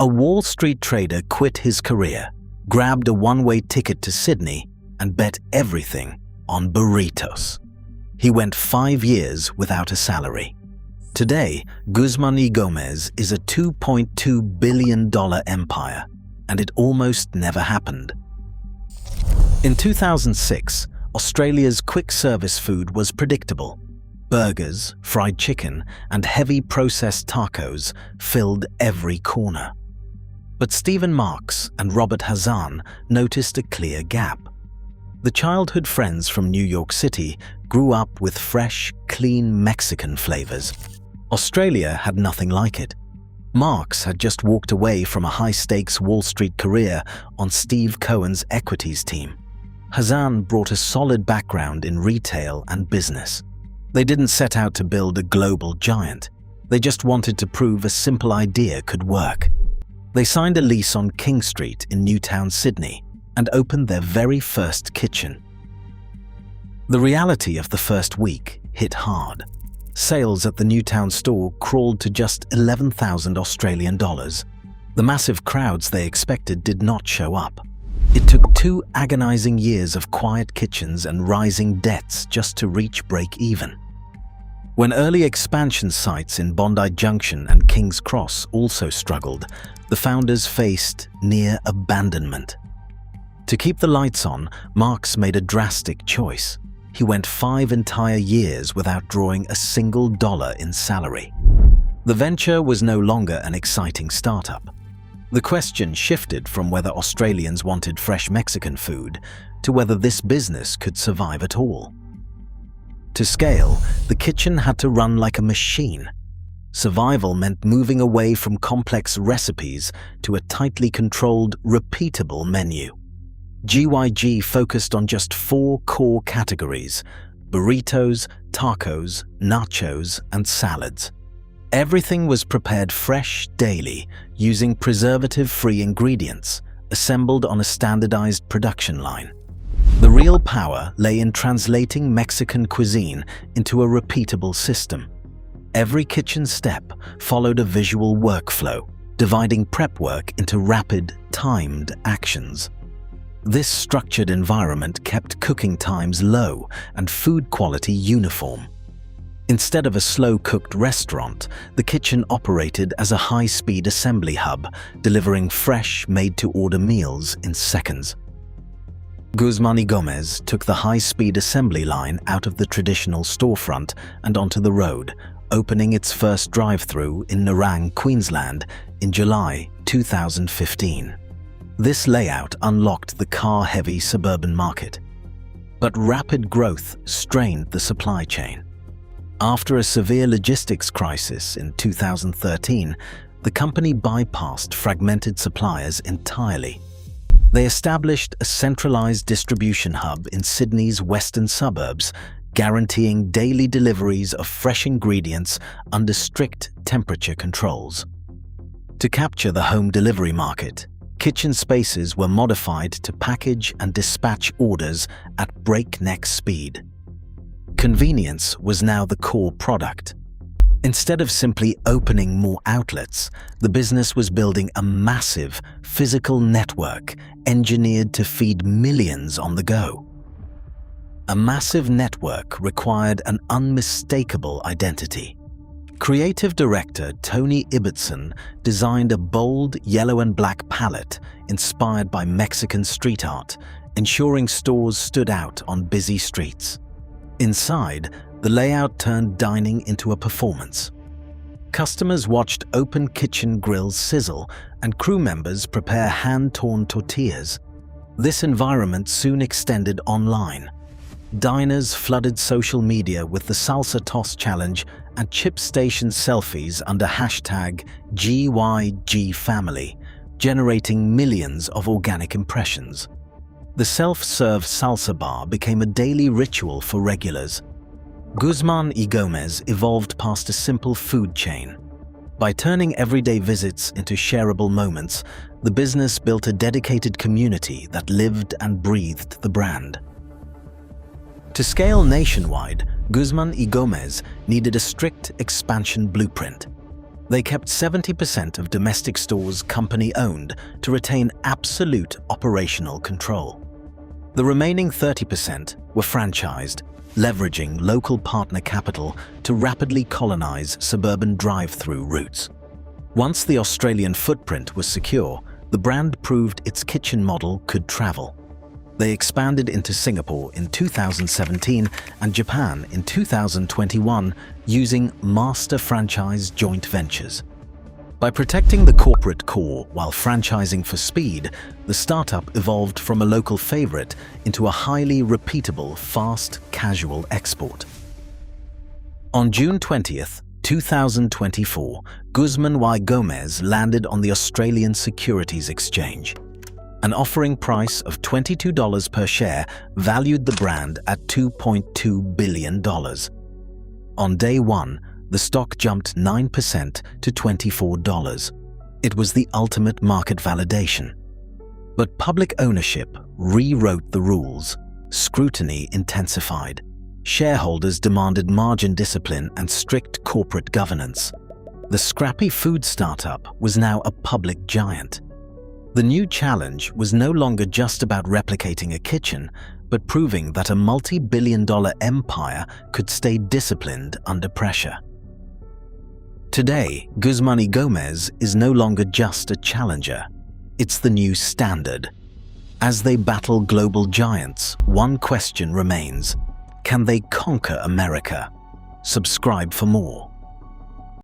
A Wall Street trader quit his career, grabbed a one-way ticket to Sydney, and bet everything on burritos. He went 5 years without a salary. Today, Guzman y Gomez is a $2.2 billion empire, and it almost never happened. In 2006, Australia's quick-service food was predictable. Burgers, fried chicken, and heavy processed tacos filled every corner. But Stephen Marks and Robert Hazan noticed a clear gap. The childhood friends from New York City grew up with fresh, clean Mexican flavors. Australia had nothing like it. Marks had just walked away from a high-stakes Wall Street career on Steve Cohen's equities team. Hazan brought a solid background in retail and business. They didn't set out to build a global giant. They just wanted to prove a simple idea could work. They signed a lease on King Street in Newtown, Sydney, and opened their very first kitchen. The reality of the first week hit hard. Sales at the Newtown store crawled to just 11,000 Australian dollars. The massive crowds they expected did not show up. It took 2 agonizing years of quiet kitchens and rising debts just to reach break-even. When early expansion sites in Bondi Junction and King's Cross also struggled, the founders faced near abandonment. To keep the lights on, Marks made a drastic choice. He went 5 entire years without drawing a single dollar in salary. The venture was no longer an exciting startup. The question shifted from whether Australians wanted fresh Mexican food to whether this business could survive at all. To scale, the kitchen had to run like a machine. Survival meant moving away from complex recipes to a tightly controlled, repeatable menu. GYG focused on just 4 core categories: burritos, tacos, nachos, and salads. Everything was prepared fresh daily, using preservative-free ingredients, assembled on a standardized production line. The real power lay in translating Mexican cuisine into a repeatable system. Every kitchen step followed a visual workflow, dividing prep work into rapid, timed actions. This structured environment kept cooking times low and food quality uniform. Instead of a slow-cooked restaurant, the kitchen operated as a high-speed assembly hub, delivering fresh, made-to-order meals in seconds. Guzman y Gomez took the high-speed assembly line out of the traditional storefront and onto the road, opening its first drive-through in Nerang, Queensland in July 2015. This layout unlocked the car-heavy suburban market. But rapid growth strained the supply chain. After a severe logistics crisis in 2013, the company bypassed fragmented suppliers entirely. They established a centralized distribution hub in Sydney's western suburbs, guaranteeing daily deliveries of fresh ingredients under strict temperature controls. To capture the home delivery market, kitchen spaces were modified to package and dispatch orders at breakneck speed. Convenience was now the core product. Instead of simply opening more outlets, the business was building a massive physical network engineered to feed millions on the go. A massive network required an unmistakable identity. Creative director Tony Ibbotson designed a bold yellow and black palette inspired by Mexican street art, ensuring stores stood out on busy streets. Inside, the layout turned dining into a performance. Customers watched open kitchen grills sizzle and crew members prepare hand-torn tortillas. This environment soon extended online. Diners flooded social media with the salsa toss challenge and chip station selfies under hashtag #GYGFamily, generating millions of organic impressions. The self-serve salsa bar became a daily ritual for regulars. Guzman y Gomez evolved past a simple food chain. By turning everyday visits into shareable moments, the business built a dedicated community that lived and breathed the brand. To scale nationwide, Guzman y Gomez needed a strict expansion blueprint. They kept 70% of domestic stores company-owned to retain absolute operational control. The remaining 30% were franchised, leveraging local partner capital to rapidly colonize suburban drive-through routes. Once the Australian footprint was secure, the brand proved its kitchen model could travel. They expanded into Singapore in 2017 and Japan in 2021 using master franchise joint ventures. By protecting the corporate core while franchising for speed, the startup evolved from a local favorite into a highly repeatable, fast, casual export. On June 20th, 2024, Guzman y Gomez landed on the Australian Securities Exchange. An offering price of $22 per share valued the brand at $2.2 billion. On day one, the stock jumped 9% to $24. It was the ultimate market validation. But public ownership rewrote the rules. Scrutiny intensified. Shareholders demanded margin discipline and strict corporate governance. The scrappy food startup was now a public giant. The new challenge was no longer just about replicating a kitchen, but proving that a multi-billion-dollar empire could stay disciplined under pressure. Today, Guzman y Gomez is no longer just a challenger. It's the new standard. As they battle global giants, one question remains: can they conquer America? Subscribe for more.